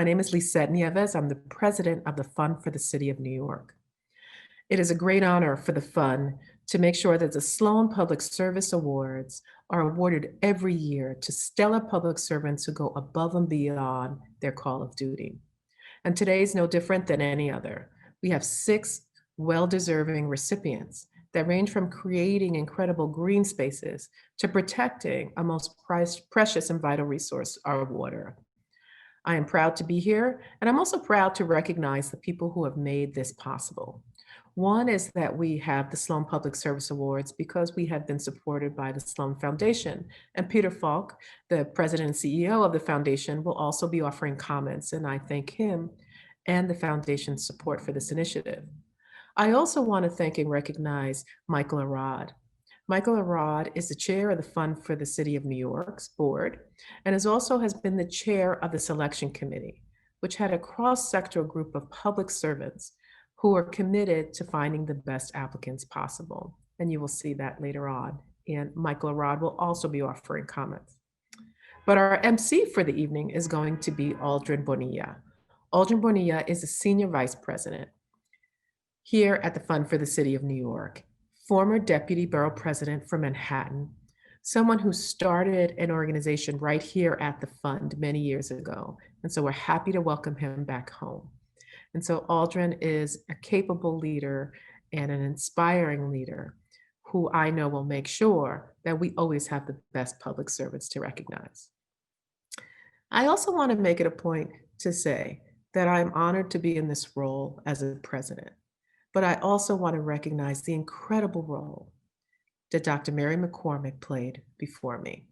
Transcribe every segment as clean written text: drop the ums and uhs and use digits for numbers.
name is Lisette Nieves. I'm the president of the Fund for the City of New York. It is a great honor for the fund to make sure that the Sloan Public Service Awards are awarded every year to stellar public servants who go above and beyond their call of duty. And today is no different than any other. We have 6 well-deserving recipients that range from creating incredible green spaces to protecting a most precious and vital resource, our water. I am proud to be here, and I'm also proud to recognize the people who have made this possible. One is that we have the Sloan Public Service Awards because we have been supported by the Sloan Foundation. And Peter Falk, the president and CEO of the foundation, will also be offering comments, and I thank him and the foundation's support for this initiative. I also want to thank and recognize Michael Arad. Michael Arad is the chair of the Fund for the City of New York's board, and has been the chair of the selection committee, which had a cross-sectoral group of public servants who are committed to finding the best applicants possible. And you will see that later on. And Michael Arad will also be offering comments. But our MC for the evening is going to be Aldrin Bonilla. Aldrin Bonilla is a senior vice president here at the Fund for the City of New York, former deputy borough president for Manhattan, someone who started an organization right here at the fund many years ago. And so we're happy to welcome him back home. And so Aldrin is a capable leader and an inspiring leader who I know will make sure that we always have the best public servants to recognize. I also want to make it a point to say that I'm honored to be in this role as a president, but I also want to recognize the incredible role that Dr. Mary McCormick played before me.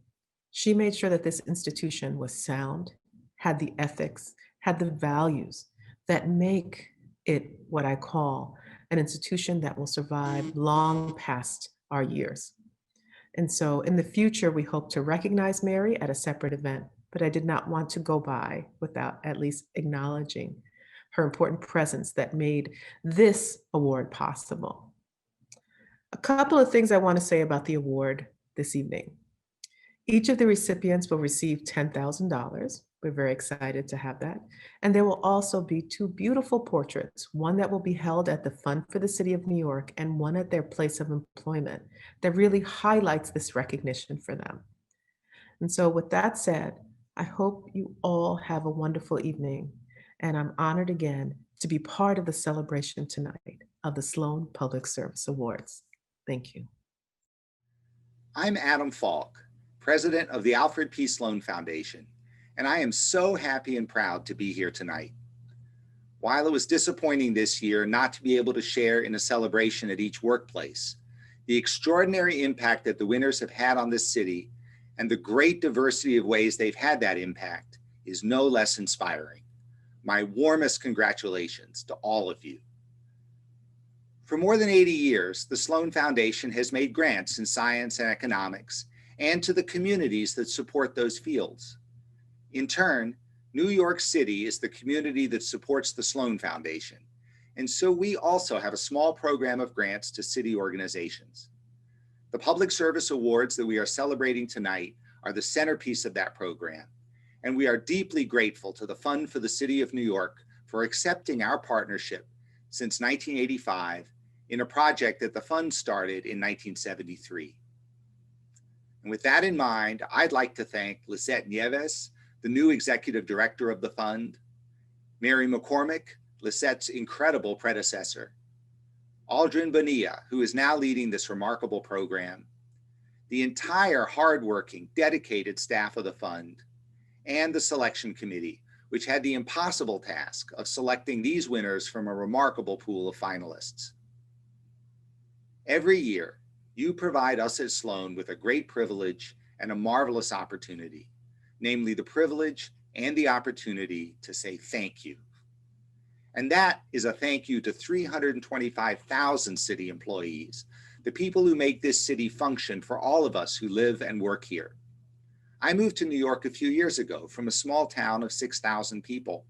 She made sure that this institution was sound, had the ethics, had the values that make it what I call an institution that will survive long past our years. And so in the future, we hope to recognize Mary at a separate event, but I did not want to go by without at least acknowledging her important presence that made this award possible. A couple of things I want to say about the award this evening. Each of the recipients will receive $10,000. We're very excited to have that. And there will also be 2 beautiful portraits, one that will be held at the Fund for the City of New York and one at their place of employment that really highlights this recognition for them. And so with that said, I hope you all have a wonderful evening. And I'm honored again to be part of the celebration tonight of the Sloan Public Service Awards. Thank you. I'm Adam Falk, president of the Alfred P. Sloan Foundation, and I am so happy and proud to be here tonight. While it was disappointing this year not to be able to share in a celebration at each workplace, the extraordinary impact that the winners have had on this city and the great diversity of ways they've had that impact is no less inspiring. My warmest congratulations to all of you. For more than 80 years, the Sloan Foundation has made grants in science and economics and to the communities that support those fields. In turn, New York City is the community that supports the Sloan Foundation, and so we also have a small program of grants to city organizations. The Public Service Awards that we are celebrating tonight are the centerpiece of that program, and we are deeply grateful to the Fund for the City of New York for accepting our partnership since 1985 in a project that the fund started in 1973. And with that in mind, I'd like to thank Lisette Nieves, the new executive director of the fund, Mary McCormick, Lisette's incredible predecessor, Aldrin Bonilla, who is now leading this remarkable program, the entire hardworking, dedicated staff of the fund, and the selection committee, which had the impossible task of selecting these winners from a remarkable pool of finalists. Every year, you provide us at Sloan with a great privilege and a marvelous opportunity, namely the privilege and the opportunity to say thank you. And that is a thank you to 325,000 city employees, the people who make this city function for all of us who live and work here. I moved to New York a few years ago from a small town of 6,000 people.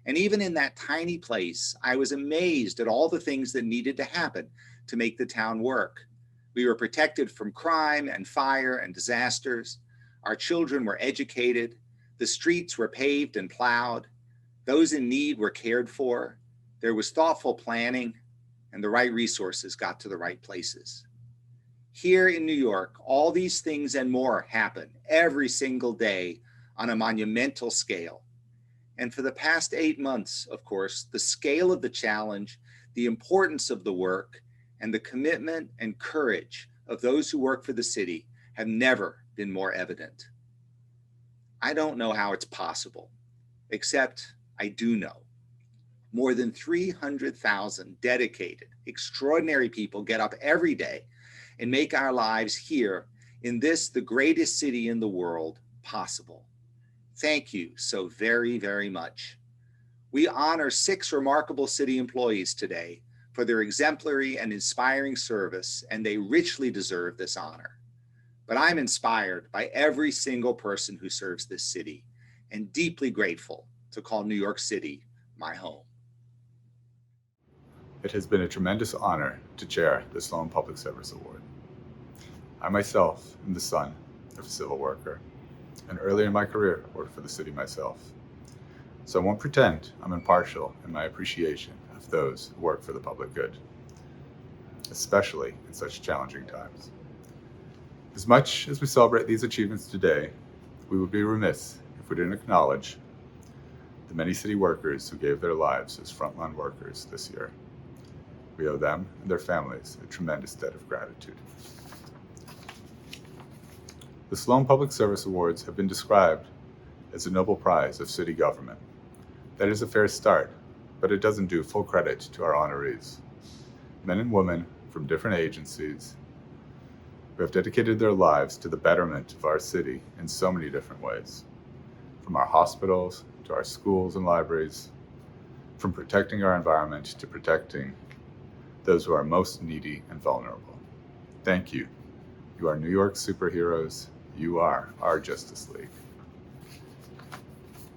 And even in that tiny place, I was amazed at all the things that needed to happen to make the town work. We were protected from crime and fire and disasters. Our children were educated. The streets were paved and plowed. Those in need were cared for, there was thoughtful planning, and the right resources got to the right places. Here in New York, all these things and more happen every single day on a monumental scale. And for the past 8 months, of course, the scale of the challenge, the importance of the work, and the commitment and courage of those who work for the city have never been more evident. I don't know how it's possible, except I do know. More than 300,000 dedicated, extraordinary people get up every day and make our lives here in this, the greatest city in the world, possible. Thank you so very, very much. We honor 6 remarkable city employees today for their exemplary and inspiring service, and they richly deserve this honor. But I'm inspired by every single person who serves this city and deeply grateful to call New York City my home. It has been a tremendous honor to chair the Sloan Public Service Award. I myself am the son of a civil worker, and early in my career worked for the city myself. So I won't pretend I'm impartial in my appreciation of those who work for the public good, especially in such challenging times. As much as we celebrate these achievements today, we would be remiss if we didn't acknowledge the many city workers who gave their lives as frontline workers this year. We owe them and their families a tremendous debt of gratitude. The Sloan Public Service Awards have been described as a Nobel Prize of city government. That is a fair start, but it doesn't do full credit to our honorees. Men and women from different agencies who have dedicated their lives to the betterment of our city in so many different ways. From our hospitals to our schools and libraries, from protecting our environment to protecting those who are most needy and vulnerable. Thank you. You are New York superheroes. You are our Justice League.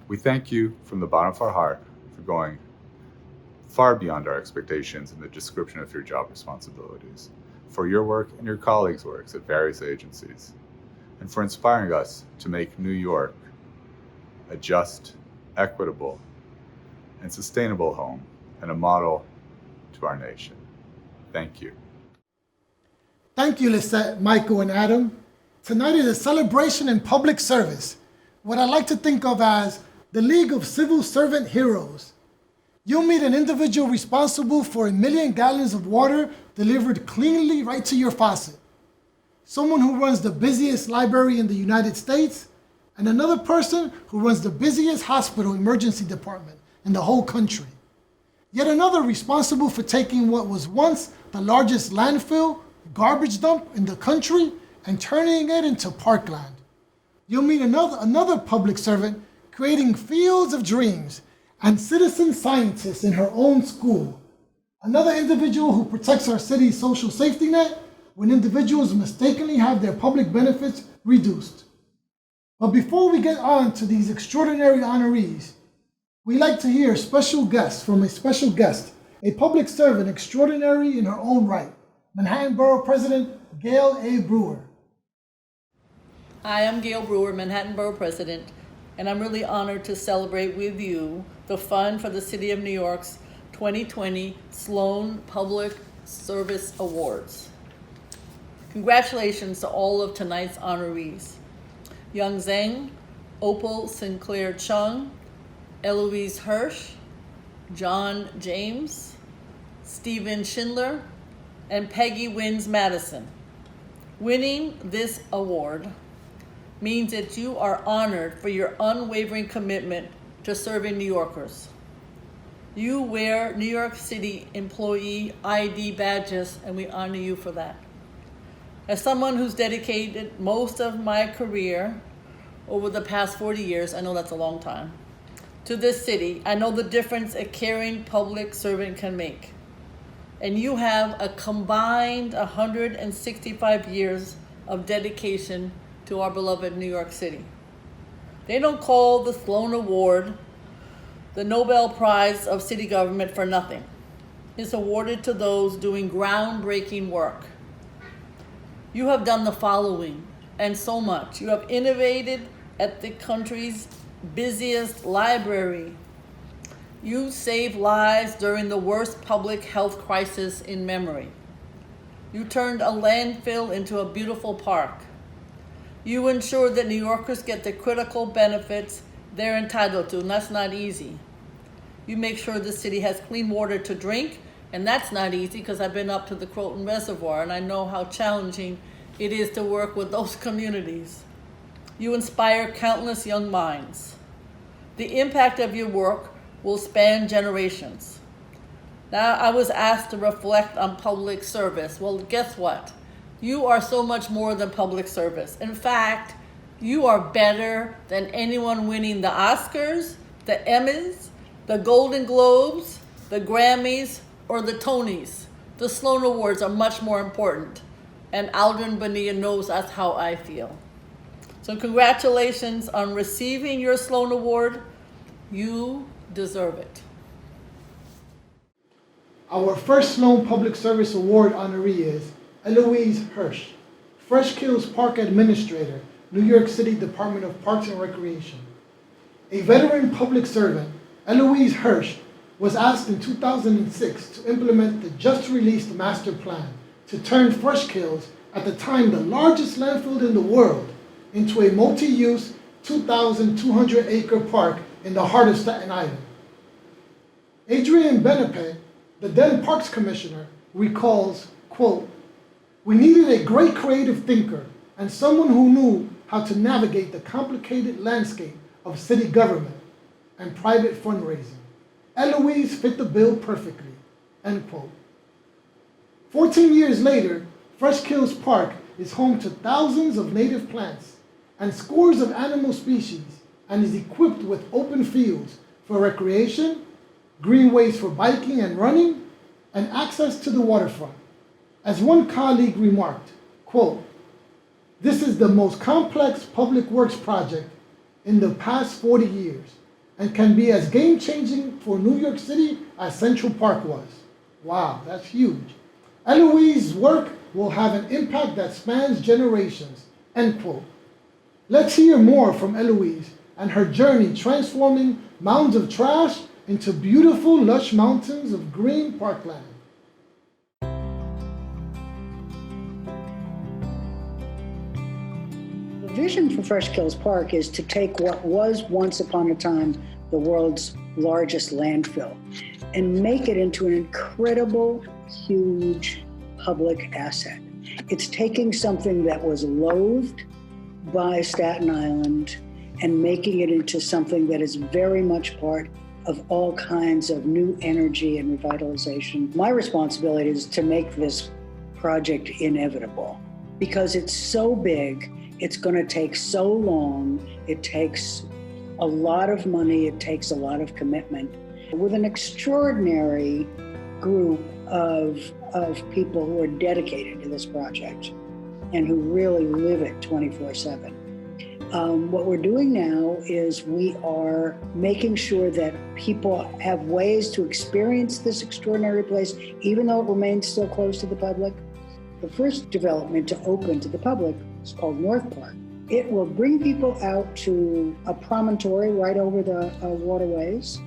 We thank you from the bottom of our heart for going far beyond our expectations in the description of your job responsibilities, for your work and your colleagues' works at various agencies, and for inspiring us to make New York a just, equitable, and sustainable home and a model to our nation. Thank you. Thank you, Lisette, Michael, and Adam. Tonight is a celebration in public service, what I like to think of as the League of Civil Servant Heroes. You'll meet an individual responsible for 1 million gallons of water delivered cleanly right to your faucet. Someone who runs the busiest library in the United States, and another person who runs the busiest hospital emergency department in the whole country. Yet another responsible for taking what was once the largest landfill, garbage dump in the country and turning it into parkland. You'll meet another public servant creating fields of dreams and citizen scientists in her own school. Another individual who protects our city's social safety net when individuals mistakenly have their public benefits reduced. But before we get on to these extraordinary honorees, we like to hear a special guest, a public servant extraordinary in her own right, Manhattan Borough President Gail A. Brewer. Hi, I'm Gail Brewer, Manhattan Borough President, and I'm really honored to celebrate with you the Fund for the City of New York's 2020 Sloan Public Service Awards. Congratulations to all of tonight's honorees. Young Zheng, Opal SINCLAIR-CHUNG, Eloise Hirsch, John James, Stephen Schindler, and PEGGY WYNS-MADISON. Winning this award means that you are honored for your unwavering commitment to serving New Yorkers. You wear New York City employee ID badges, and we honor you for that. As someone who's dedicated most of my career over the past 40 years, I know that's a long time, to this city, I know the difference a caring public servant can make. And you have a combined 165 years of dedication to our beloved New York City. They don't call the Sloan Award the Nobel Prize of City Government for nothing. It's awarded to those doing groundbreaking work. You have done the following, and so much. You have innovated at the country's busiest library, You saved lives during the worst public health crisis in memory. You turned a landfill into a beautiful park. You ensured that New Yorkers get the critical benefits they're entitled to, and that's not easy. You make sure the city has clean water to drink, and that's not easy because I've been up to the Croton Reservoir and I know how challenging it is to work with those communities. You inspire countless young minds. The impact of your work will span generations. Now, I was asked to reflect on public service. Well, guess what? You are so much more than public service. In fact, you are better than anyone winning the Oscars, the Emmys, the Golden Globes, the Grammys, or the Tonys. The Sloan Awards are much more important. And Aldrin Bonilla knows that's how I feel. So congratulations on receiving your Sloan Award. You deserve it. Our first Sloan Public Service Award honoree is Eloise Hirsch, Freshkills Park Administrator, New York City Department of Parks and Recreation. A veteran public servant, Eloise Hirsch was asked in 2006 to implement the just-released master plan to turn Freshkills, at the time the largest landfill in the world, into a multi-use 2,200-acre park in the heart of Staten Island. Adrian Benepet, the then Parks Commissioner, recalls, quote, "We needed a great creative thinker and someone who knew how to navigate the complicated landscape of city government and private fundraising. Eloise fit the bill perfectly," end quote. 14 years later, Freshkills Park is home to thousands of native plants and scores of animal species and is equipped with open fields for recreation, greenways for biking and running, and access to the waterfront. As one colleague remarked, quote, "This is the most complex public works project in the past 40 years and can be as game-changing for New York City as Central Park was." Wow, that's huge. "Eloise's work will have an impact that spans generations," end quote. Let's hear more from Eloise and her journey transforming mounds of trash into beautiful, lush mountains of green parkland. The vision for Freshkills Park is to take what was once upon a time the world's largest landfill and make it into an incredible, huge public asset. It's taking something that was loathed by Staten Island and making it into something that is very much part of all kinds of new energy and revitalization. My responsibility is to make this project inevitable because it's so big, it's going to take so long, it takes a lot of money, it takes a lot of commitment. With an extraordinary group of people who are dedicated to this project and who really live it 24/7. What we're doing now is we are making sure that people have ways to experience this extraordinary place, even though it remains still closed to the public. The first development to open to the public is called North Park. It will bring people out to a promontory right over the waterways.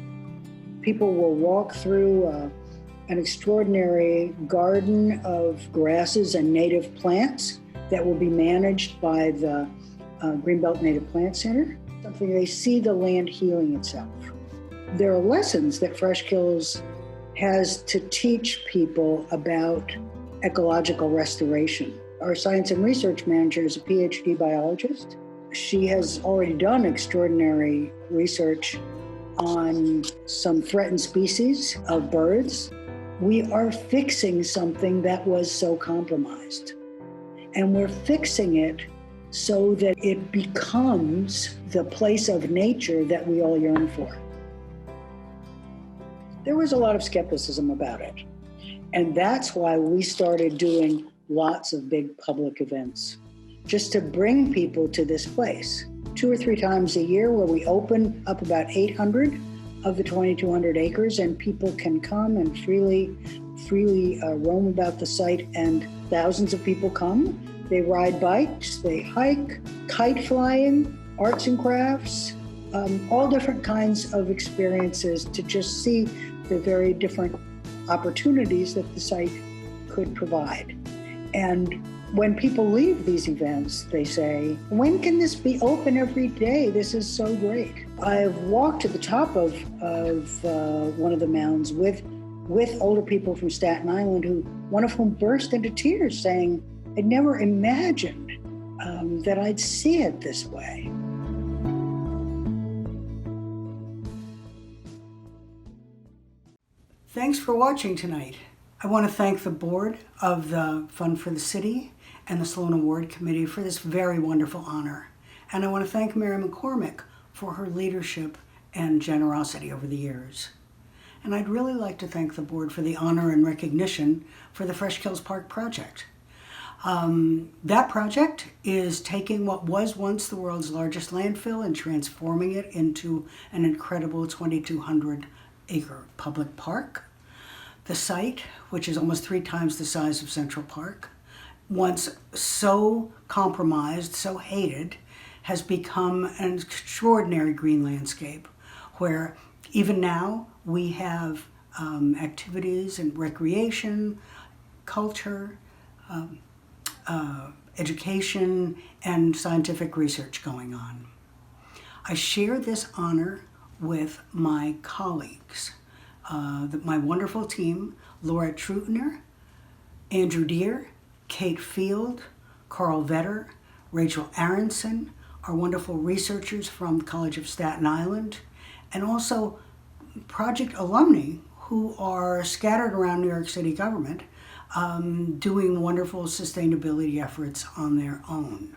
People will walk through an extraordinary garden of grasses and native plants that will be managed by the Greenbelt Native Plant Center. Something they see the land healing itself. There are lessons that Freshkills has to teach people about ecological restoration. Our science and research manager is a PhD biologist. She has already done extraordinary research on some threatened species of birds. We are fixing something that was so compromised. And we're fixing it so that it becomes the place of nature that we all yearn for. There was a lot of skepticism about it. And that's why we started doing lots of big public events, just to bring people to this place. 2 or 3 times a year where we open up about 800 of the 2,200 acres and people can come and freely roam about the site, and thousands of people come. They ride bikes, they hike, kite flying, arts and crafts, all different kinds of experiences to just see the very different opportunities that the site could provide. And when people leave these events, they say, when can this be open every day? This is so great. I've walked to the top of one of the mounds with older people from Staten Island, one of whom burst into tears saying, I'd never imagined that I'd see it this way. Thanks for watching tonight. I want to thank the board of the Fund for the City and the Sloan Award Committee for this very wonderful honor. And I want to thank Mary McCormick for her leadership and generosity over the years. And I'd really like to thank the board for the honor and recognition for the Freshkills Park project. That project is taking what was once the world's largest landfill and transforming it into an incredible 2,200-acre public park. The site, which is almost 3 times the size of Central Park, once so compromised, so hated, has become an extraordinary green landscape where even now we have activities and recreation, culture, education, and scientific research going on. I share this honor with my colleagues, my wonderful team, Laura Trutner, Andrew Deere, Kate Field, Carl Vetter, Rachel Aronson, our wonderful researchers from the College of Staten Island, and also project alumni who are scattered around New York City government doing wonderful sustainability efforts on their own.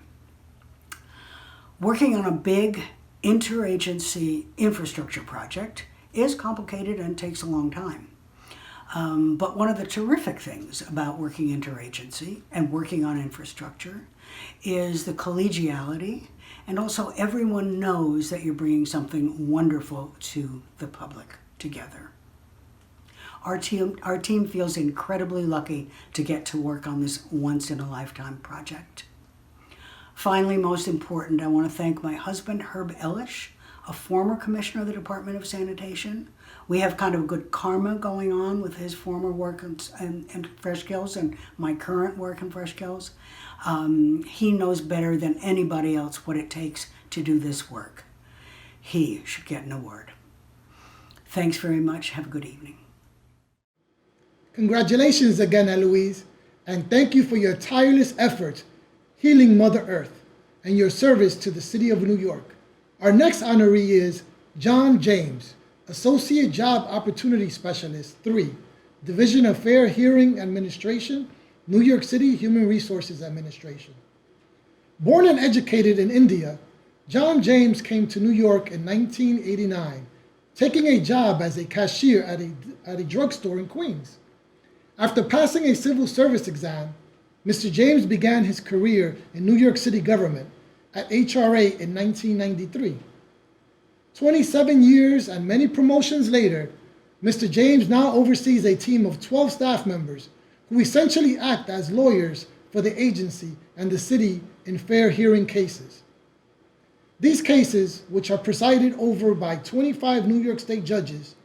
Working on a big interagency infrastructure project is complicated and takes a long time. But one of the terrific things about working interagency and working on infrastructure is the collegiality, and also everyone knows that you're bringing something wonderful to the public together. Our team feels incredibly lucky to get to work on this once-in-a-lifetime project. Finally, most important, I want to thank my husband, Herb Elish, a former commissioner of the Department of Sanitation. We have kind of good karma going on with his former work in Freshkills and my current work in Freshkills. He knows better than anybody else what it takes to do this work. He should get an award. Thanks very much. Have a good evening. Congratulations again, Eloise, and thank you for your tireless effort healing Mother Earth and your service to the City of New York. Our next honoree is John James, Associate Job Opportunity Specialist 3, Division of Fair Hearing Administration, New York City Human Resources Administration. Born and educated in India, John James came to New York in 1989, taking a job as a cashier at a drugstore in Queens. After passing a civil service exam, Mr. James began his career in New York City government at HRA in 1993. 27 years and many promotions later, Mr. James now oversees a team of 12 staff members who essentially act as lawyers for the agency and the city in fair hearing cases. These cases, which are presided over by 25 New York State judges,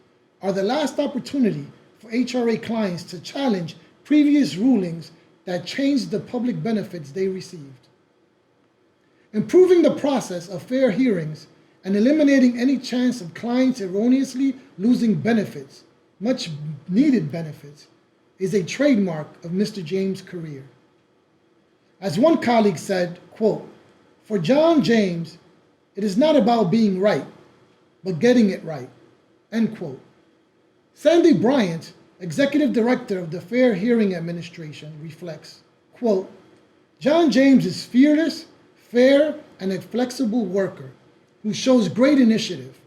are the last opportunity for HRA clients to challenge previous rulings that changed the public benefits they received. Improving the process of fair hearings and eliminating any chance of clients erroneously losing benefits, much needed benefits, is a trademark of Mr. James' career. As one colleague said, quote, "For John James, it is not about being right, but getting it right," end quote. Sandy Bryant, Executive Director of the Fair Hearing Administration, reflects, quote, "John James is fearless, fair, and a flexible worker who shows great initiative.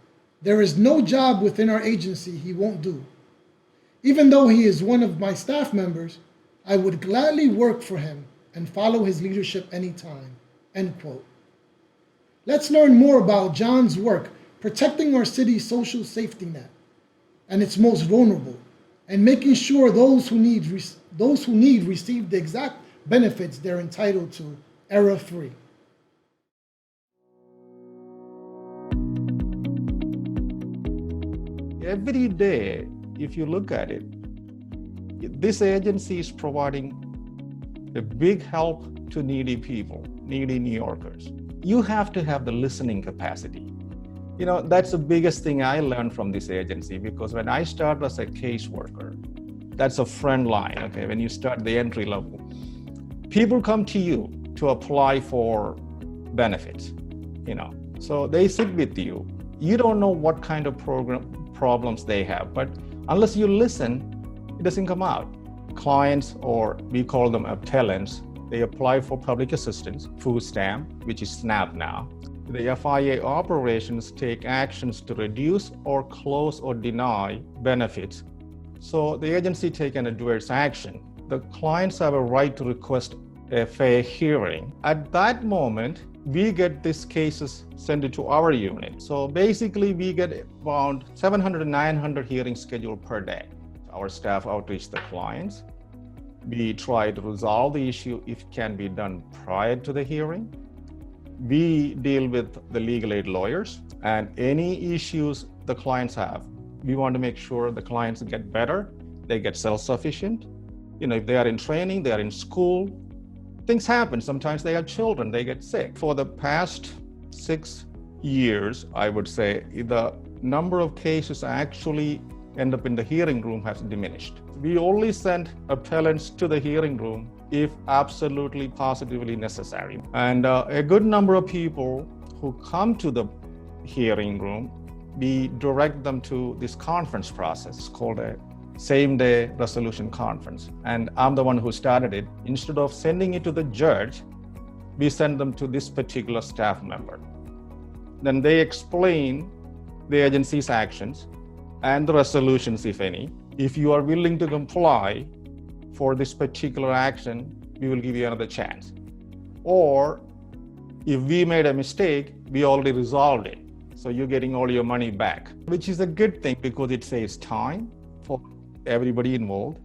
There is no job within our agency he won't do. Even though he is one of my staff members, I would gladly work for him and follow his leadership anytime," end quote. Let's learn more about John's work protecting our city's social safety net and its most vulnerable, and making sure those who need receive the exact benefits they're entitled to, error-free. Every day, if you look at it, this agency is providing a big help to needy people, needy New Yorkers. You have to have the listening capacity. You know, that's the biggest thing I learned from this agency, because when I started as a caseworker, that's a friend line, okay? When you start the entry level, people come to you to apply for benefits, you know. So they sit with you. You don't know what kind of problems they have, but unless you listen, it doesn't come out. Clients, or we call them appellants, they apply for public assistance, food stamp, which is SNAP now. The FIA operations take actions to reduce or close or deny benefits. So the agency take an adverse action. The clients have a right to request a fair hearing. At that moment, we get these cases sent to our unit. So basically, we get around 700 to 900 hearings scheduled per day. Our staff outreach the clients. We try to resolve the issue if it can be done prior to the hearing. We deal with the legal aid lawyers, and any issues the clients have, we want to make sure the clients get better, they get self-sufficient. You know, if they are in training, they are in school, things happen. Sometimes they have children, they get sick. For the past 6 years, I would say, the number of cases actually end up in the hearing room has diminished. We only send appellants to the hearing room if absolutely positively necessary. And a good number of people who come to the hearing room, we direct them to this conference process. It's called a same-day resolution conference. And I'm the one who started it. Instead of sending it to the judge, we send them to this particular staff member. Then they explain the agency's actions and the resolutions, if any. If you are willing to comply for this particular action, we will give you another chance. Or if we made a mistake, we already resolved it. So you're getting all your money back, which is a good thing because it saves time for everybody involved,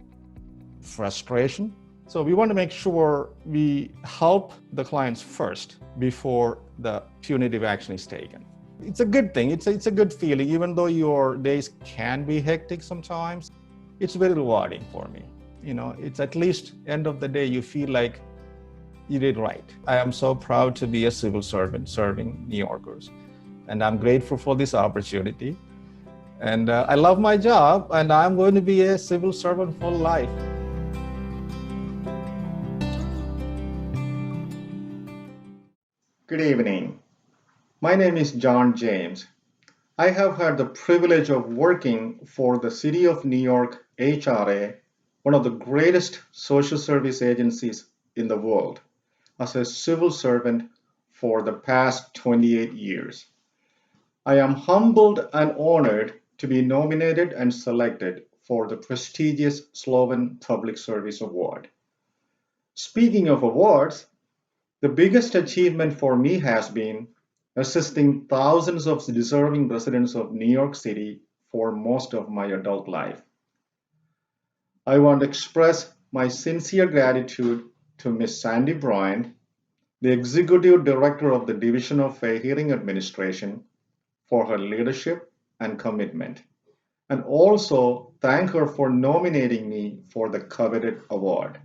frustration. So we want to make sure we help the clients first before the punitive action is taken. It's a good thing. It's a good feeling, even though your days can be hectic sometimes. It's very rewarding for me. You know, it's at least end of the day, you feel like you did right. I am so proud to be a civil servant serving New Yorkers. And I'm grateful for this opportunity. And I love my job, and I'm going to be a civil servant for life. Good evening. My name is John James. I have had the privilege of working for the City of New York HRA, one of the greatest social service agencies in the world, as a civil servant for the past 28 years. I am humbled and honored to be nominated and selected for the prestigious Sloan Public Service Award. Speaking of awards, the biggest achievement for me has been assisting thousands of deserving residents of New York City for most of my adult life. I want to express my sincere gratitude to Ms. Sandy Bryant, the Executive Director of the Division of Fair Hearing Administration, for her leadership and commitment, and also thank her for nominating me for the coveted award.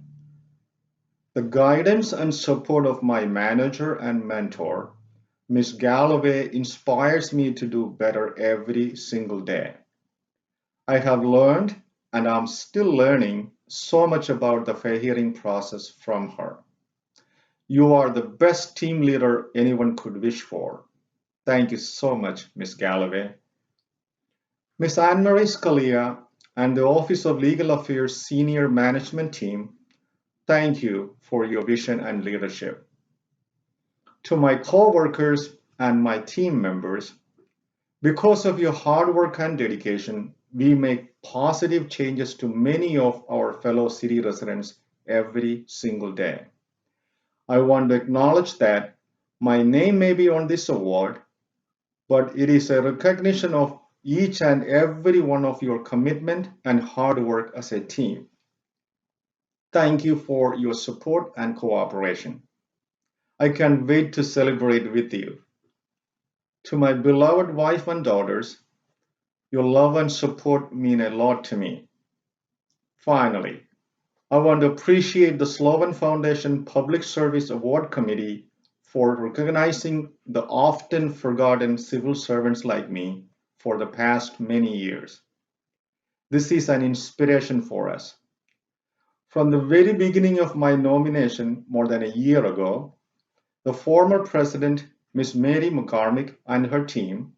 The guidance and support of my manager and mentor, Ms. Galloway, inspires me to do better every single day. I have learned, and I'm still learning, so much about the fair hearing process from her. You are the best team leader anyone could wish for. Thank you so much, Ms. Galloway. Ms. Anne-Marie Scalia and the Office of Legal Affairs Senior Management Team, thank you for your vision and leadership. To my co-workers and my team members, because of your hard work and dedication, we make positive changes to many of our fellow city residents every single day. I want to acknowledge that my name may be on this award, but it is a recognition of each and every one of your commitment and hard work as a team. Thank you for your support and cooperation. I can't wait to celebrate with you. To my beloved wife and daughters, Your love and support mean a lot to me. Finally, I want to appreciate the Sloan Foundation Public Service Award Committee for recognizing the often forgotten civil servants like me for the past many years. This is an inspiration for us. From the very beginning of my nomination more than a year ago, the former president, Ms. Mary McCormick, and her team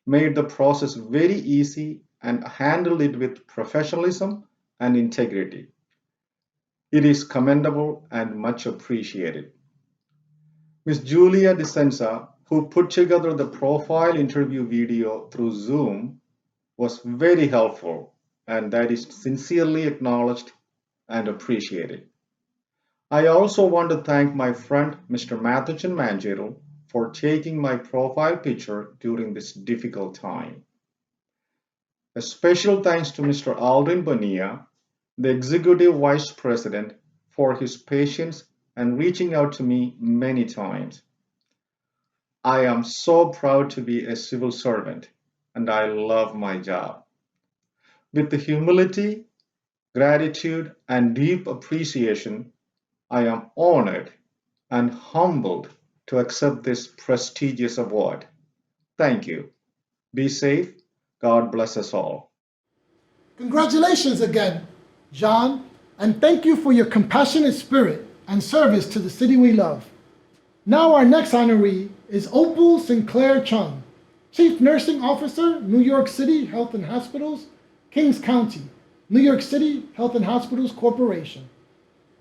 made the process very easy and handled it with professionalism and integrity. It is commendable and much appreciated. Ms. Julia DeSenza, who put together the profile interview video through Zoom, was very helpful, and that is sincerely acknowledged and appreciated. I also want to thank my friend, Mr. Mathuchan Manjero, for taking my profile picture during this difficult time. A special thanks to Mr. Aldrin Bonilla, the Executive Vice President, for his patience and reaching out to me many times. I am so proud to be a civil servant, and I love my job. With the humility, gratitude, and deep appreciation, I am honored and humbled to accept this prestigious award. Thank you. Be safe. God bless us all. Congratulations again, John, and thank you for your compassionate spirit and service to the city we love. Now our next honoree is Opal SINCLAIR-CHUNG, Chief Nursing Officer, New York City Health and Hospitals, Kings County, New York City Health and Hospitals Corporation.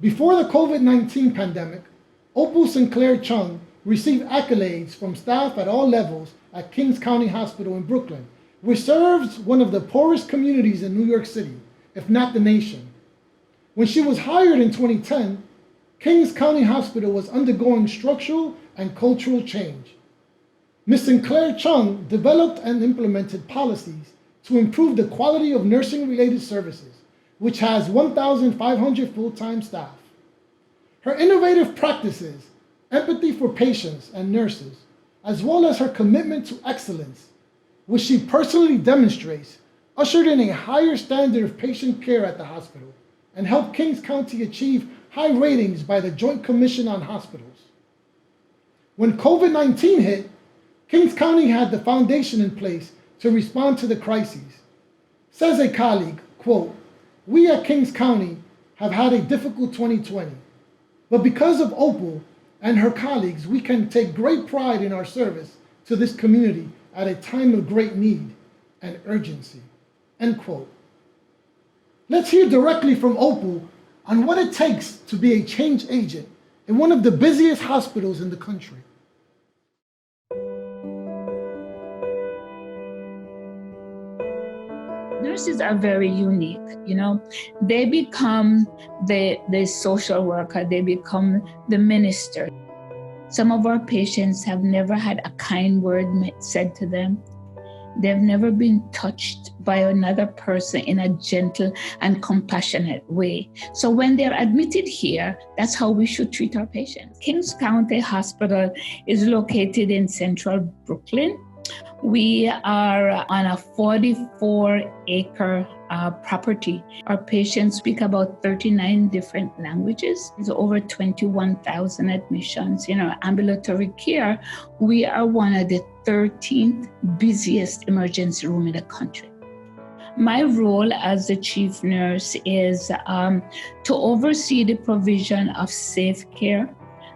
Before the COVID-19 pandemic, Opal SINCLAIR-CHUNG received accolades from staff at all levels at Kings County Hospital in Brooklyn, which serves one of the poorest communities in New York City, if not the nation. When she was hired in 2010, Kings County Hospital was undergoing structural and cultural change. Ms. SINCLAIR-CHUNG developed and implemented policies to improve the quality of nursing-related services, which has 1,500 full-time staff. Her innovative practices, empathy for patients and nurses, as well as her commitment to excellence, which she personally demonstrates, ushered in a higher standard of patient care at the hospital and helped Kings County achieve high ratings by the Joint Commission on Hospitals. When COVID-19 hit, Kings County had the foundation in place to respond to the crises. Says a colleague, quote, "We at Kings County have had a difficult 2020, but because of Opal and her colleagues, we can take great pride in our service to this community at a time of great need and urgency," end quote. Let's hear directly from Opal on what it takes to be a change agent in one of the busiest hospitals in the country. Nurses are very unique, They become the social worker, they become the minister. Some of our patients have never had a kind word said to them. They've never been touched by another person in a gentle and compassionate way. So when they're admitted here, that's how we should treat our patients. Kings County Hospital is located in central Brooklyn. We are on a 44-acre property. Our patients speak about 39 different languages. There's over 21,000 admissions. In our ambulatory care, we are one of the 13th busiest emergency room in the country. My role as the chief nurse is to oversee the provision of safe care,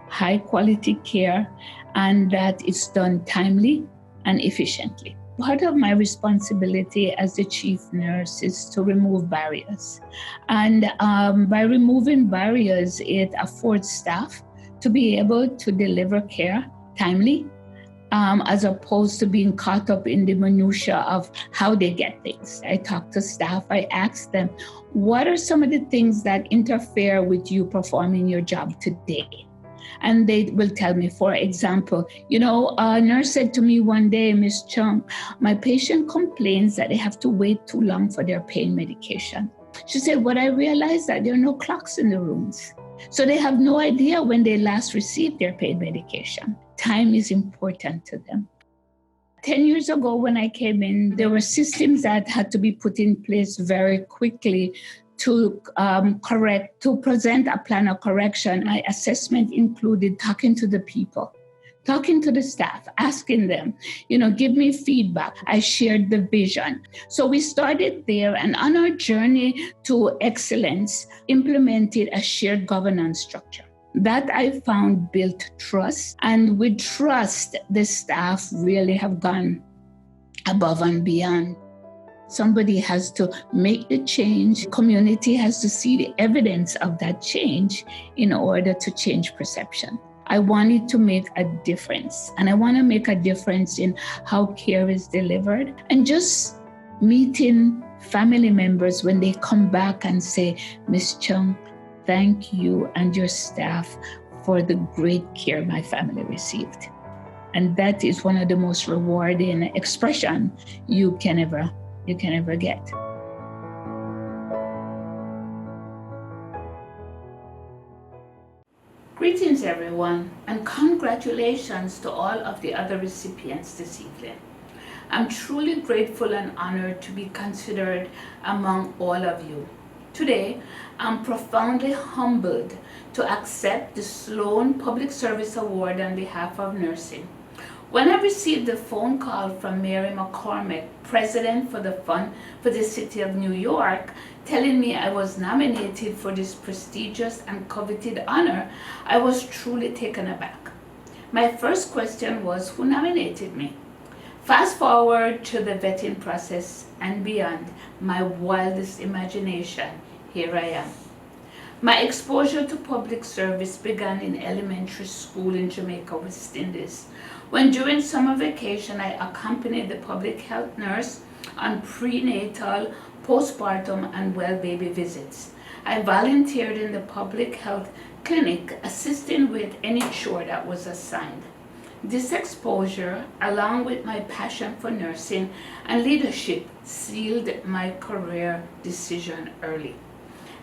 high quality care, and that it's done timely and efficiently. Part of my responsibility as the chief nurse is to remove barriers. And by removing barriers, it affords staff to be able to deliver care timely, as opposed to being caught up in the minutiae of how they get things. I talk to staff, I ask them, what are some of the things that interfere with you performing your job today? And they will tell me, for example, a nurse said to me one day, "Ms. Chung, my patient complains that they have to wait too long for their pain medication." She said, "What I realized that there are no clocks in the rooms. So they have no idea when they last received their pain medication. Time is important to them." 10 years ago when I came in, there were systems that had to be put in place very quickly to present a plan of correction. My assessment included talking to the people, talking to the staff, asking them, give me feedback. I shared the vision. So we started there, and on our journey to excellence, implemented a shared governance structure. That I found built trust, and with trust, the staff really have gone above and beyond. Somebody has to make the change. Community has to see the evidence of that change in order to change perception. I wanted to make a difference, and I want to make a difference in how care is delivered, and just meeting family members when they come back and say, Ms. Chung, thank you and your staff for the great care my family received. And that is one of the most rewarding expression you can ever get. Greetings, everyone, and congratulations to all of the other recipients this evening. I'm truly grateful and honored to be considered among all of you. Today, I'm profoundly humbled to accept the Sloan Public Service Award on behalf of nursing. When I received a phone call from Mary McCormick, president for the Fund for the City of New York, telling me I was nominated for this prestigious and coveted honor, I was truly taken aback. My first question was, who nominated me? Fast forward to the vetting process and beyond my wildest imagination, here I am. My exposure to public service began in elementary school in Jamaica, West Indies, when during summer vacation I accompanied the public health nurse on prenatal, postpartum, and well baby visits. I volunteered in the public health clinic, assisting with any chore that was assigned. This exposure, along with my passion for nursing and leadership, sealed my career decision early.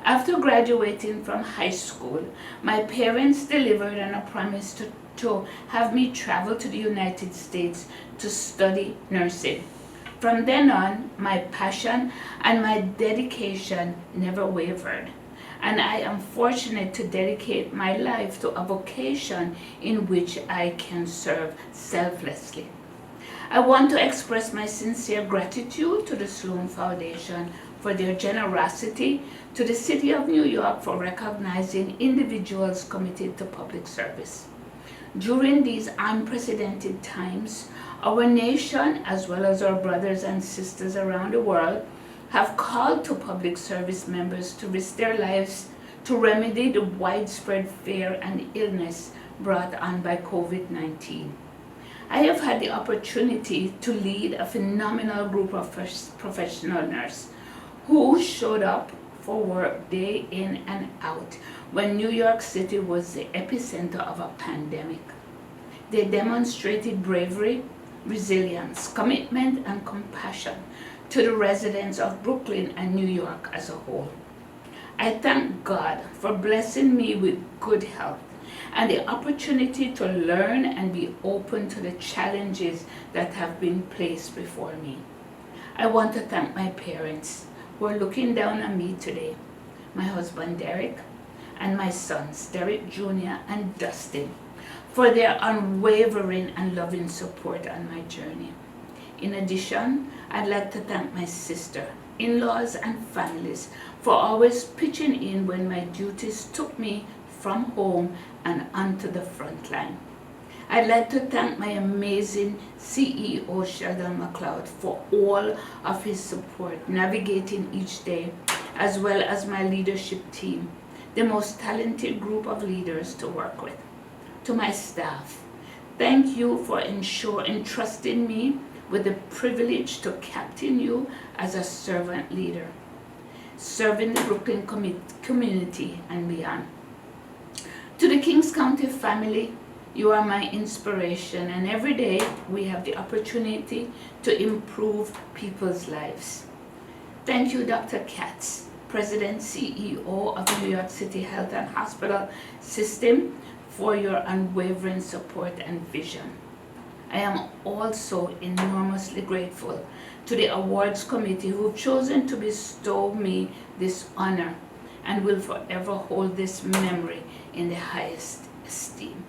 After graduating from high school, my parents delivered on a promise to have me travel to the United States to study nursing. From then on, my passion and my dedication never wavered, and I am fortunate to dedicate my life to a vocation in which I can serve selflessly. I want to express my sincere gratitude to the Sloan Foundation for their generosity, to the City of New York for recognizing individuals committed to public service. During these unprecedented times, our nation, as well as our brothers and sisters around the world, have called to public service members to risk their lives to remedy the widespread fear and illness brought on by COVID-19. I have had the opportunity to lead a phenomenal group of professional nurses who showed up for work day in and out when New York City was the epicenter of a pandemic. They demonstrated bravery, resilience, commitment, and compassion to the residents of Brooklyn and New York as a whole. I thank God for blessing me with good health and the opportunity to learn and be open to the challenges that have been placed before me. I want to thank my parents who are looking down on me today, my husband Derek, and my sons Derek Jr. and Dustin, for their unwavering and loving support on my journey. In addition, I'd like to thank my sister, in-laws, and families for always pitching in when my duties took me from home and onto the front line. I'd like to thank my amazing CEO, Sheldon McLeod, for all of his support navigating each day, as well as my leadership team, the most talented group of leaders to work with. To my staff, thank you for entrusting me with the privilege to captain you as a servant leader, serving the Brooklyn community and beyond. To the Kings County family, you are my inspiration, and every day we have the opportunity to improve people's lives. Thank you, Dr. Katz, President, CEO of the New York City Health and Hospital System, for your unwavering support and vision. I am also enormously grateful to the awards committee who've chosen to bestow me this honor and will forever hold this memory in the highest esteem.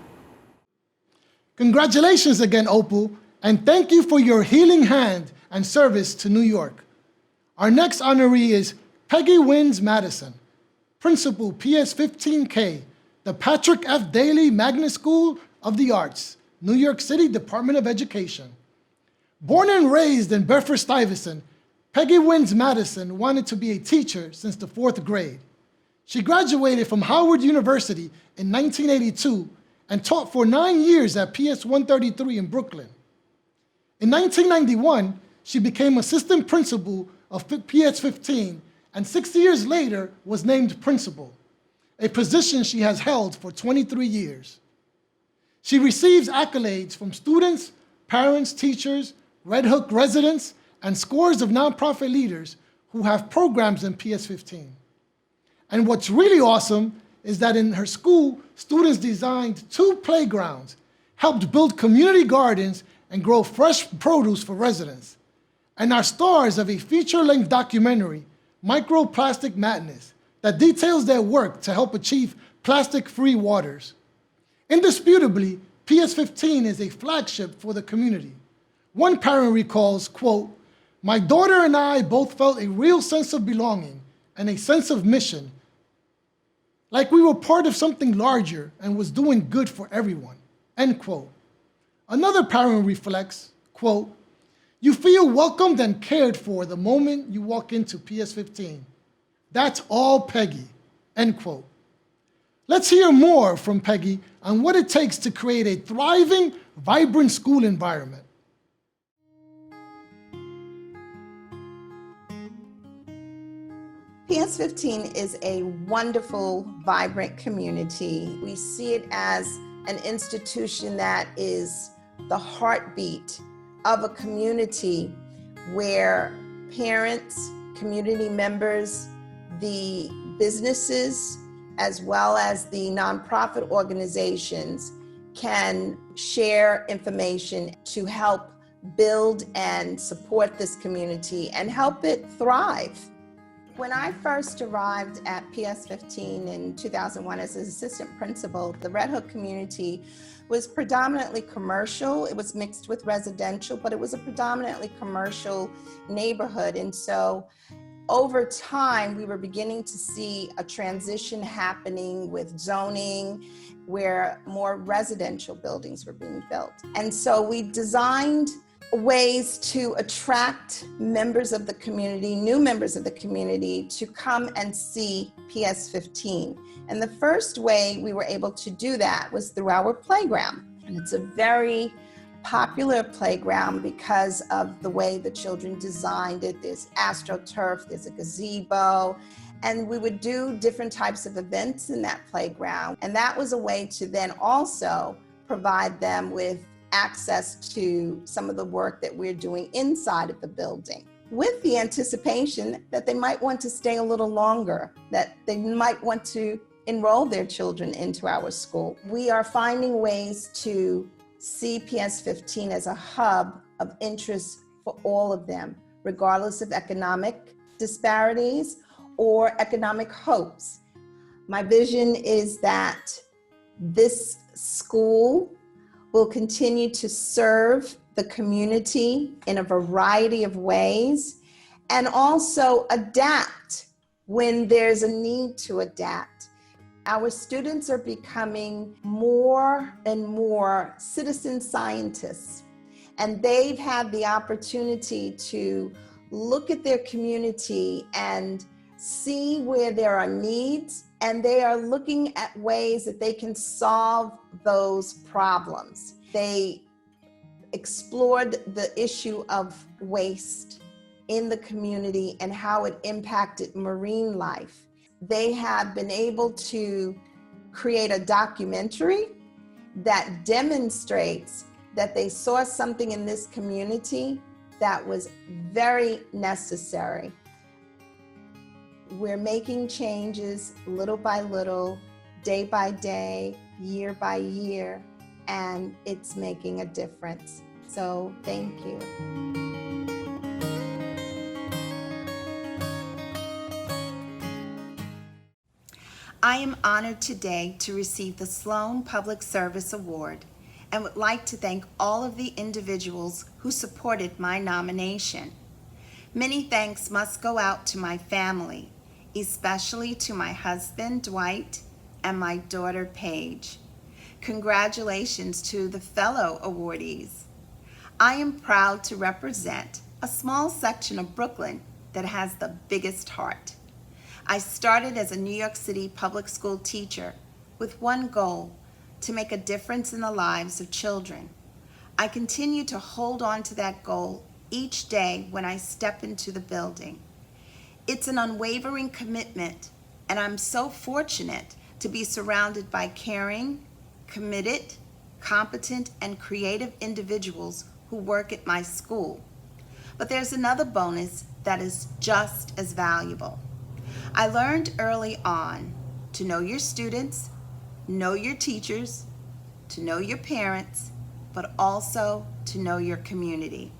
Congratulations again, Opal, and thank you for your healing hand and service to New York. Our next honoree is Peggy WYNS-MADISON, Principal PS15K, the Patrick F. Daly Magnet School of the Arts, New York City Department of Education. Born and raised in Bedford-Stuyvesant, Peggy WYNS-MADISON wanted to be a teacher since the 4th grade. She graduated from Howard University in 1982 and taught for 9 years at PS 133 in Brooklyn. In 1991, she became assistant principal of PS 15 and 6 years later was named principal, a position she has held for 23 years. She receives accolades from students, parents, teachers, Red Hook residents, and scores of nonprofit leaders who have programs in PS 15. And what's really awesome is that in her school, students designed 2 playgrounds, helped build community gardens, and grow fresh produce for residents, and are stars of a feature-length documentary, Microplastic Madness, that details their work to help achieve plastic-free waters. Indisputably, PS 15 is a flagship for the community. One parent recalls, quote, "My daughter and I both felt a real sense of belonging and a sense of mission, like we were part of something larger and was doing good for everyone," end quote. Another parent reflects, quote, "You feel welcomed and cared for the moment you walk into PS 15. That's all Peggy," end quote. Let's hear more from Peggy on what it takes to create a thriving, vibrant school environment. PS 15 is a wonderful, vibrant community. We see it as an institution that is the heartbeat of a community where parents, community members, the businesses, as well as the nonprofit organizations can share information to help build and support this community and help it thrive. When I first arrived at PS 15 in 2001 as an assistant principal, the Red Hook community was predominantly commercial. It was mixed with residential, but it was a predominantly commercial neighborhood. And so over time, we were beginning to see a transition happening with zoning where more residential buildings were being built. And so we designed ways to attract members of the community, new members of the community, to come and see PS 15. And the first way we were able to do that was through our playground. And it's a very popular playground because of the way the children designed it. There's AstroTurf, there's a gazebo, and we would do different types of events in that playground. And that was a way to then also provide them with access to some of the work that we're doing inside of the building, with the anticipation that they might want to stay a little longer, that they might want to enroll their children into our school. We are finding ways to see PS 15 as a hub of interest for all of them, regardless of economic disparities or economic hopes. My vision is that this school will continue to serve the community in a variety of ways and also adapt when there's a need to adapt. Our students are becoming more and more citizen scientists, and they've had the opportunity to look at their community and see where there are needs, and they are looking at ways that they can solve those problems. They explored the issue of waste in the community and how it impacted marine life. They have been able to create a documentary that demonstrates that they saw something in this community that was very necessary. We're making changes little by little, day by day, year by year, and it's making a difference. So thank you. I am honored today to receive the Sloan Public Service Award and would like to thank all of the individuals who supported my nomination. Many thanks must go out to my family, especially to my husband, Dwight, and my daughter, Paige. Congratulations to the fellow awardees. I am proud to represent a small section of Brooklyn that has the biggest heart. I started as a New York City public school teacher with one goal: to make a difference in the lives of children. I continue to hold on to that goal each day when I step into the building. It's an unwavering commitment, and I'm so fortunate to be surrounded by caring, committed, competent, and creative individuals who work at my school. But there's another bonus that is just as valuable. I learned early on to know your students, know your teachers, to know your parents, but also to know your community.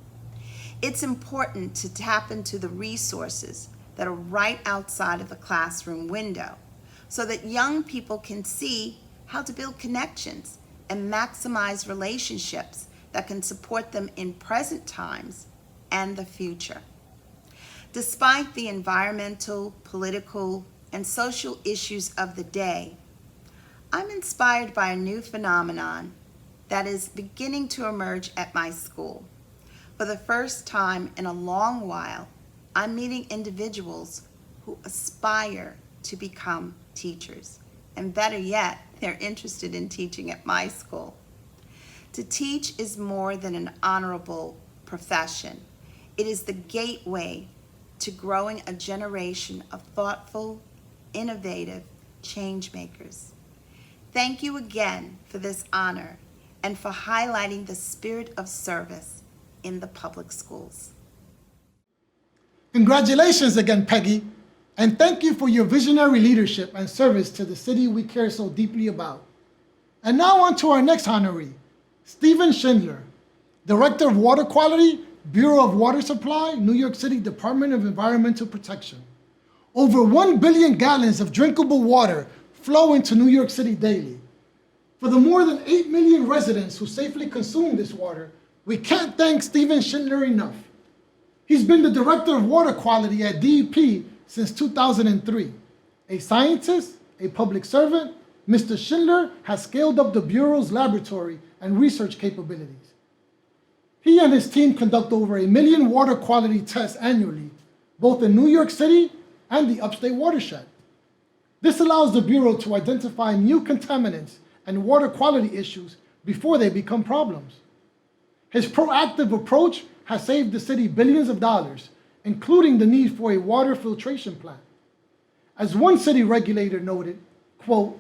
It's important to tap into the resources that are right outside of the classroom window so that young people can see how to build connections and maximize relationships that can support them in present times and the future. Despite the environmental, political, and social issues of the day, I'm inspired by a new phenomenon that is beginning to emerge at my school. For the first time in a long while, I'm meeting individuals who aspire to become teachers. And better yet, they're interested in teaching at my school. To teach is more than an honorable profession. It is the gateway to growing a generation of thoughtful, innovative change makers. Thank you again for this honor and for highlighting the spirit of service in the public schools. Congratulations again, Peggy, and thank you for your visionary leadership and service to the city we care so deeply about. And now on to our next honoree, Stephen Schindler, Director of Water Quality, Bureau of Water Supply, New York City Department of Environmental Protection. Over 1 billion gallons of drinkable water flow into New York City daily. For the more than 8 million residents who safely consume this water, we can't thank Stephen Schindler enough. He's been the Director of Water Quality at DEP since 2003. A scientist, a public servant, Mr. Schindler has scaled up the Bureau's laboratory and research capabilities. He and his team conduct over 1 million water quality tests annually, both in New York City and the upstate watershed. This allows the Bureau to identify new contaminants and water quality issues before they become problems. His proactive approach has saved the city billions of dollars, including the need for a water filtration plant. As one city regulator noted, quote,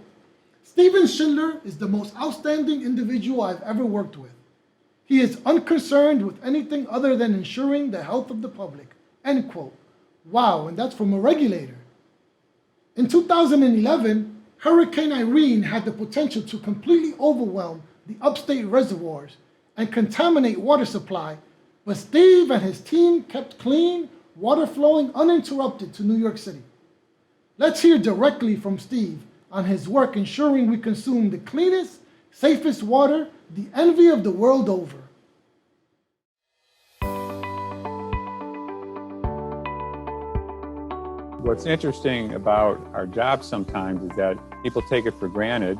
"Stephen Schindler is the most outstanding individual I've ever worked with. He is unconcerned with anything other than ensuring the health of the public," end quote. Wow, and that's from a regulator. In 2011, Hurricane Irene had the potential to completely overwhelm the upstate reservoirs and contaminate water supply, but Steve and his team kept clean, water flowing uninterrupted to New York City. Let's hear directly from Steve on his work ensuring we consume the cleanest, safest water, the envy of the world over. What's interesting about our job sometimes is that people take it for granted.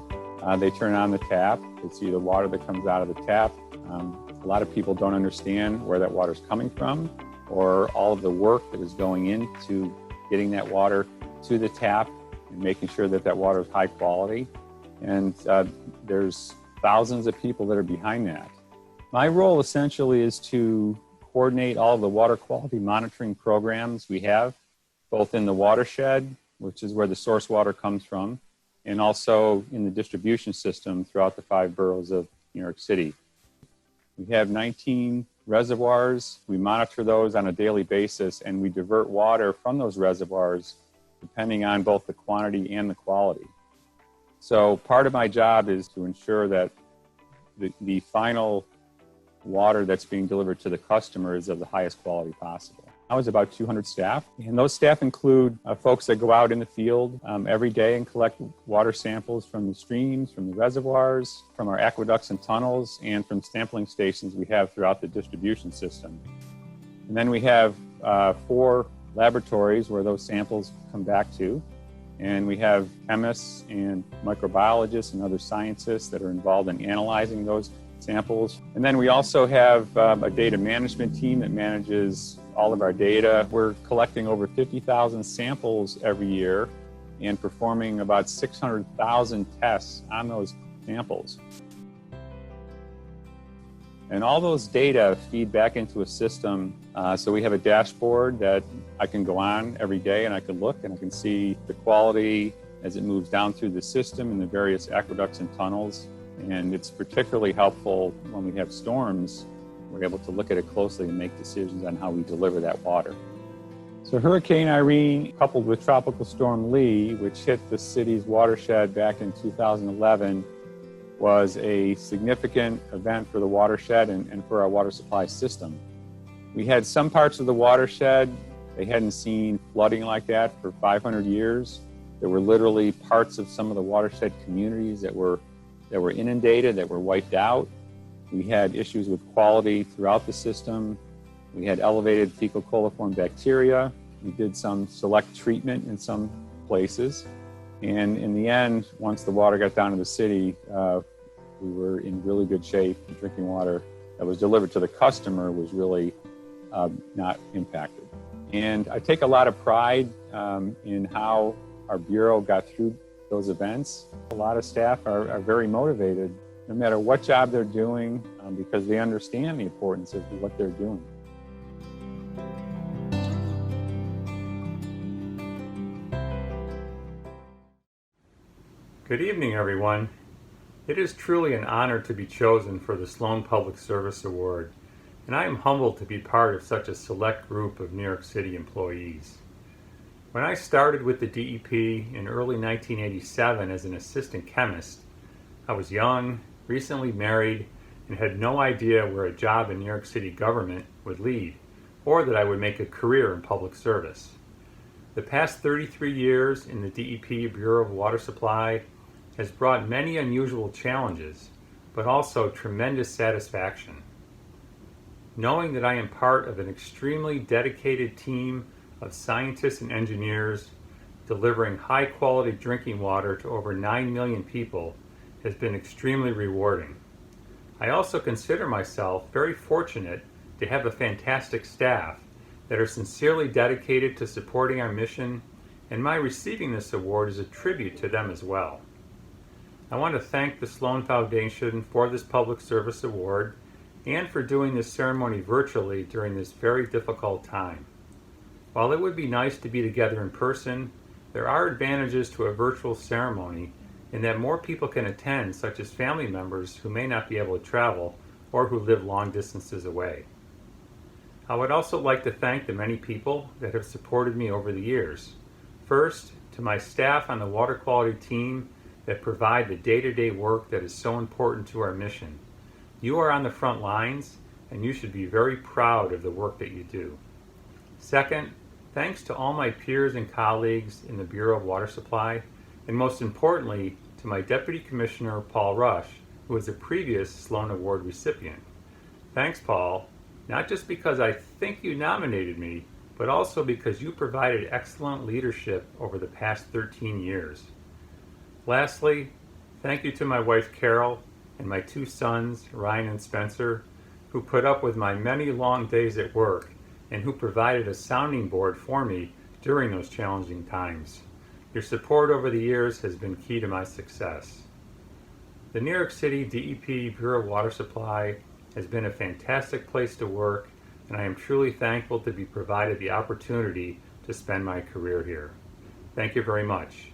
They turn on the tap, they see the water that comes out of the tap. A lot of people don't understand where that water is coming from or all of the work that is going into getting that water to the tap and making sure that that water is high quality. And there's thousands of people that are behind that. My role essentially is to coordinate all of the water quality monitoring programs we have, both in the watershed, which is where the source water comes from, and also in the distribution system throughout the 5 boroughs of New York City. We have 19 reservoirs. We monitor those on a daily basis, and we divert water from those reservoirs depending on both the quantity and the quality. So part of my job is to ensure that the final water that's being delivered to the customer is of the highest quality possible. I was about 200 staff, and those staff include folks that go out in the field every day and collect water samples from the streams, from the reservoirs, from our aqueducts and tunnels, and from sampling stations we have throughout the distribution system. And then we have 4 laboratories where those samples come back to, and we have chemists and microbiologists and other scientists that are involved in analyzing those samples. And then we also have a data management team that manages all of our data. We're collecting over 50,000 samples every year and performing about 600,000 tests on those samples. And all those data feed back into a system. So we have a dashboard that I can go on every day and I can look and I can see the quality as it moves down through the system in the various aqueducts and tunnels. And it's particularly helpful when we have storms. We're able to look at it closely and make decisions on how we deliver that water. So Hurricane Irene, coupled with Tropical Storm Lee, which hit the city's watershed back in 2011, was a significant event for the watershed and for our water supply system. We had some parts of the watershed, they hadn't seen flooding like that for 500 years. There were literally parts of some of the watershed communities that were inundated, that were wiped out. We had issues with quality throughout the system. We had elevated fecal coliform bacteria. We did some select treatment in some places. And in the end, once the water got down to the city, we were in really good shape. The drinking water that was delivered to the customer was really not impacted. And I take a lot of pride in how our Bureau got through those events. A lot of staff are very motivated, no matter what job they're doing, because they understand the importance of what they're doing. Good evening, everyone. It is truly an honor to be chosen for the Sloan Public Service Award, and I am humbled to be part of such a select group of New York City employees. When I started with the DEP in early 1987 as an assistant chemist, I was young, recently married, and had no idea where a job in New York City government would lead, or that I would make a career in public service. The past 33 years in the DEP Bureau of Water Supply has brought many unusual challenges, but also tremendous satisfaction. Knowing that I am part of an extremely dedicated team of scientists and engineers delivering high-quality drinking water to over 9 million people has been extremely rewarding. I also consider myself very fortunate to have a fantastic staff that are sincerely dedicated to supporting our mission, and my receiving this award is a tribute to them as well. I want to thank the Sloan Foundation for this Public Service Award and for doing this ceremony virtually during this very difficult time. While it would be nice to be together in person, there are advantages to a virtual ceremony in that more people can attend, such as family members who may not be able to travel or who live long distances away. I would also like to thank the many people that have supported me over the years. First, to my staff on the water quality team that provide the day-to-day work that is so important to our mission. You are on the front lines, and you should be very proud of the work that you do. Second, thanks to all my peers and colleagues in the Bureau of Water Supply, and most importantly, to my Deputy Commissioner, Paul Rush, who was a previous Sloan Award recipient. Thanks, Paul, not just because I think you nominated me, but also because you provided excellent leadership over the past 13 years. Lastly, thank you to my wife, Carol, and my 2 sons, Ryan and Spencer, who put up with my many long days at work and who provided a sounding board for me during those challenging times. Your support over the years has been key to my success. The New York City DEP Bureau of Water Supply has been a fantastic place to work, and I am truly thankful to be provided the opportunity to spend my career here. Thank you very much.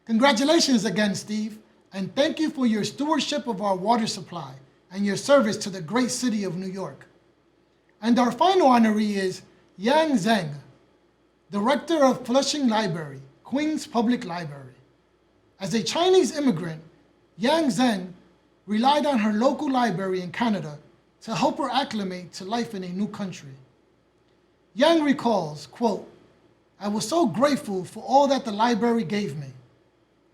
Congratulations again, Steve, and thank you for your stewardship of our water supply and your service to the great city of New York. And our final honoree is Zheng, Director of Flushing Library, Queens Public Library. As a Chinese immigrant, Zheng relied on her local library in Canada to help her acclimate to life in a new country. Yang recalls, quote, "I was so grateful for all that the library gave me.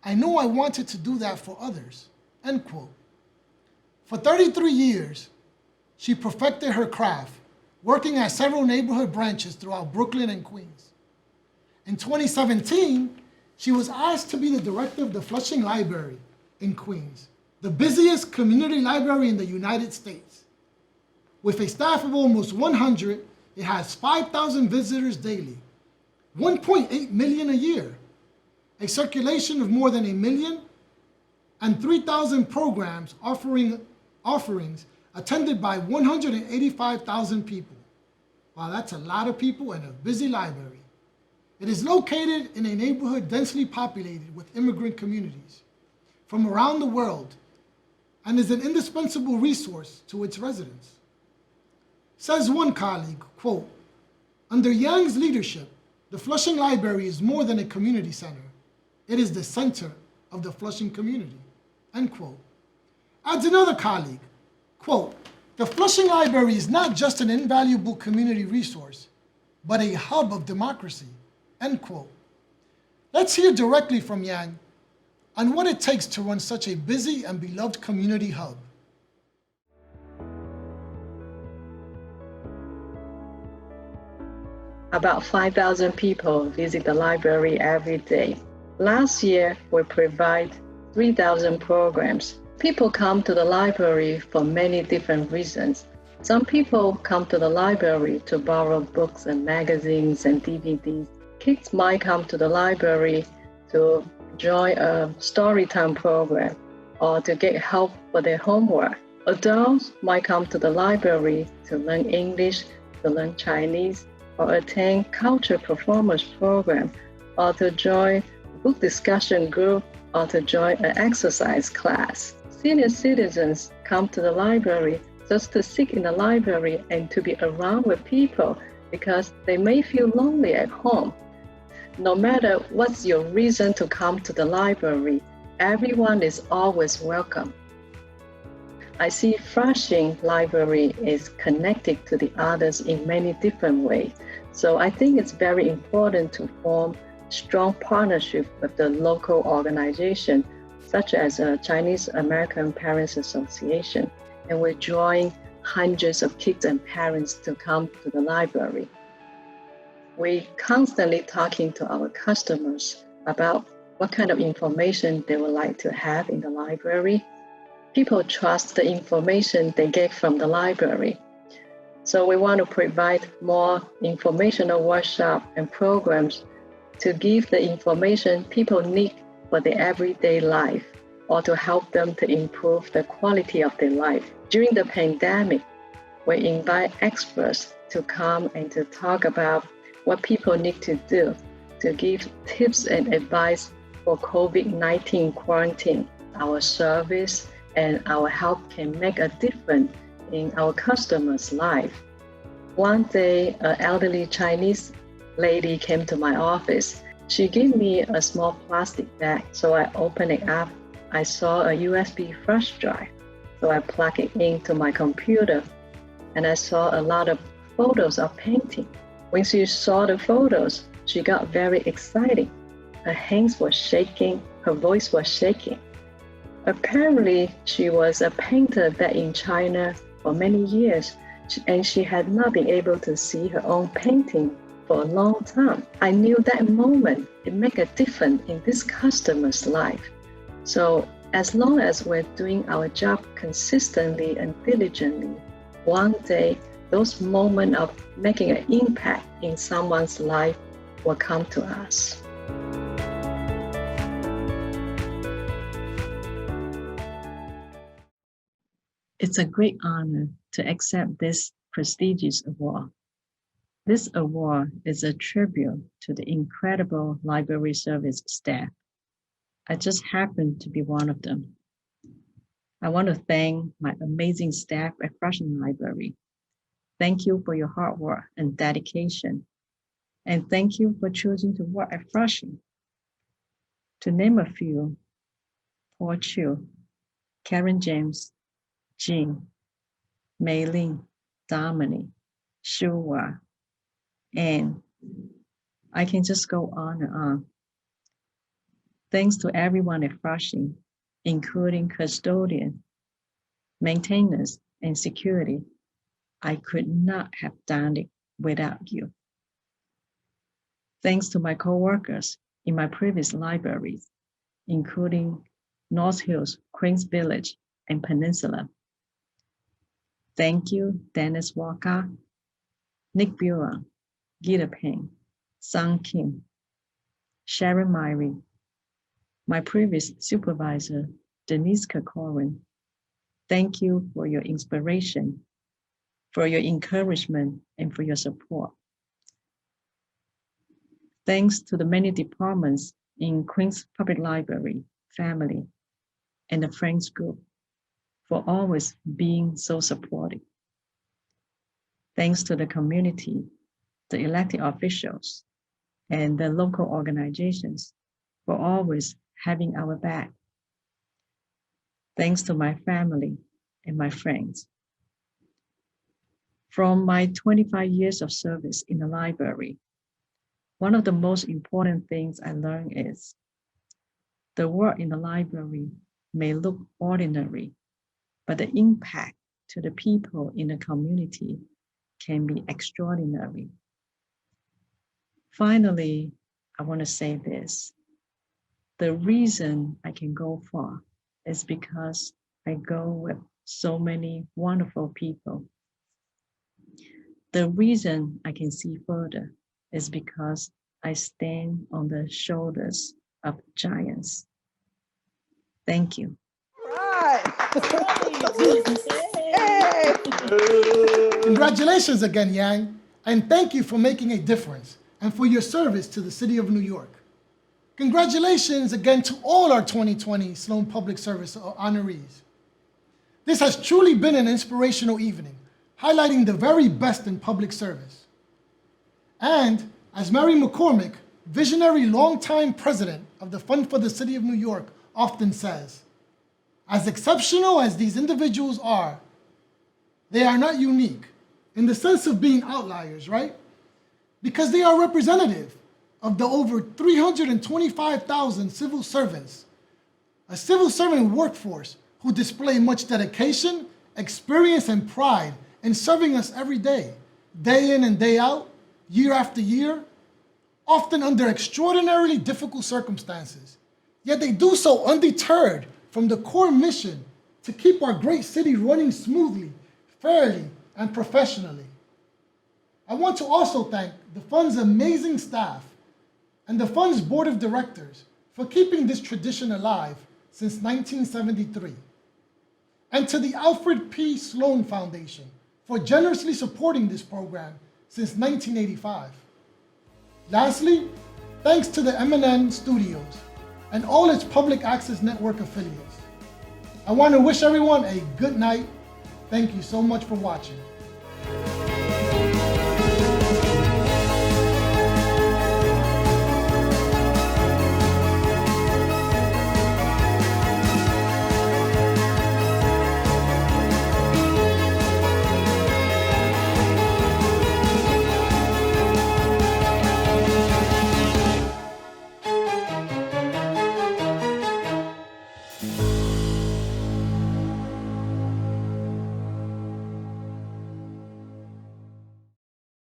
I knew I wanted to do that for others," end quote. For 33 years, she perfected her craft, working at several neighborhood branches throughout Brooklyn and Queens. In 2017, she was asked to be the director of the Flushing Library in Queens, the busiest community library in the United States. With a staff of almost 100, it has 5,000 visitors daily, 1.8 million a year, a circulation of more than 1 million, and 3,000 programs offerings attended by 185,000 people. Wow, that's a lot of people in a busy library. It is located in a neighborhood densely populated with immigrant communities from around the world and is an indispensable resource to its residents. Says one colleague, quote, "Under Yang's leadership, the Flushing Library is more than a community center. It is the center of the Flushing community," end quote. Adds another colleague, quote, "The Flushing Library is not just an invaluable community resource, but a hub of democracy," end quote. Let's hear directly from Yang on what it takes to run such a busy and beloved community hub. About 5,000 people visit the library every day. Last year, we provide 3,000 programs. People come to the library for many different reasons. Some people come to the library to borrow books and magazines and DVDs. Kids might come to the library to join a story time program or to get help for their homework. Adults might come to the library to learn English, to learn Chinese, or attend culture performance program, or to join book discussion group, or to join an exercise class. Senior citizens come to the library just to sit in the library and to be around with people because they may feel lonely at home. No matter what's your reason to come to the library, everyone is always welcome. I see Flushing Library is connected to the others in many different ways. So I think it's very important to form strong partnership with the local organization, such as Chinese American Parents Association. And we're drawing hundreds of kids and parents to come to the library. We're constantly talking to our customers about what kind of information they would like to have in the library. People trust the information they get from the library. So we want to provide more informational workshops and programs to give the information people need for their everyday life or to help them to improve the quality of their life. During the pandemic, we invite experts to come and to talk about what people need to do to give tips and advice for COVID-19 quarantine. Our service and our help can make a difference in our customers' life. One day, an elderly Chinese lady came to my office. She gave me a small plastic bag, so I opened it up. I saw a USB flash drive, so I plugged it into my computer, and I saw a lot of photos of painting. When she saw the photos, she got very excited. Her hands were shaking, her voice was shaking. Apparently, she was a painter back in China for many years, and she had not been able to see her own painting for a long time. I knew that moment it made a difference in this customer's life. So as long as we're doing our job consistently and diligently, one day those moments of making an impact in someone's life will come to us. It's a great honor to accept this prestigious award. This award is a tribute to the incredible library service staff. I just happen to be one of them. I want to thank my amazing staff at Flushing Library. Thank you for your hard work and dedication. And thank you for choosing to work at Flushing. To name a few, Paul Chu, Karen James, Zheng, Maylin, Dominic, Shua, and I can just go on and on. Thanks to everyone at Flushing, including custodian, maintenance, and security. I could not have done it without you. Thanks to my coworkers in my previous libraries, including North Hills, Queens Village, and Peninsula. Thank you, Dennis Walker, Nick Buren, Gita Payne, Sung Kim, Sharon Myrie, my previous supervisor, Denise Corcoran. Thank you for your inspiration, for your encouragement, and for your support. Thanks to the many departments in Queens Public Library, family, and the Friends Group for always being so supportive. Thanks to the community, the elected officials, and the local organizations for always having our back. Thanks to my family and my friends. From my 25 years of service in the library, one of the most important things I learned is the work in the library may look ordinary, but the impact to the people in the community can be extraordinary. Finally, I want to say this. The reason I can go far is because I go with so many wonderful people. The reason I can see further is because I stand on the shoulders of giants. Thank you. Congratulations again, Yang, and thank you for making a difference and for your service to the city of New York. Congratulations again to all our 2020 Sloan Public Service honorees. This has truly been an inspirational evening, highlighting the very best in public service. And as Mary McCormick, visionary longtime president of the Fund for the City of New York, often says, as exceptional as these individuals are, they are not unique in the sense of being outliers, right? Because they are representative of the over 325,000 civil servants, a civil servant workforce who display much dedication, experience, and pride in serving us every day, day in and day out, year after year, often under extraordinarily difficult circumstances. Yet they do so undeterred from the core mission to keep our great city running smoothly, fairly, and professionally. I want to also thank the Fund's amazing staff and the Fund's board of directors for keeping this tradition alive since 1973. And to the Alfred P. Sloan Foundation for generously supporting this program since 1985. Lastly, thanks to the M&N Studios and all its public access network affiliates. I want to wish everyone a good night. Thank you so much for watching.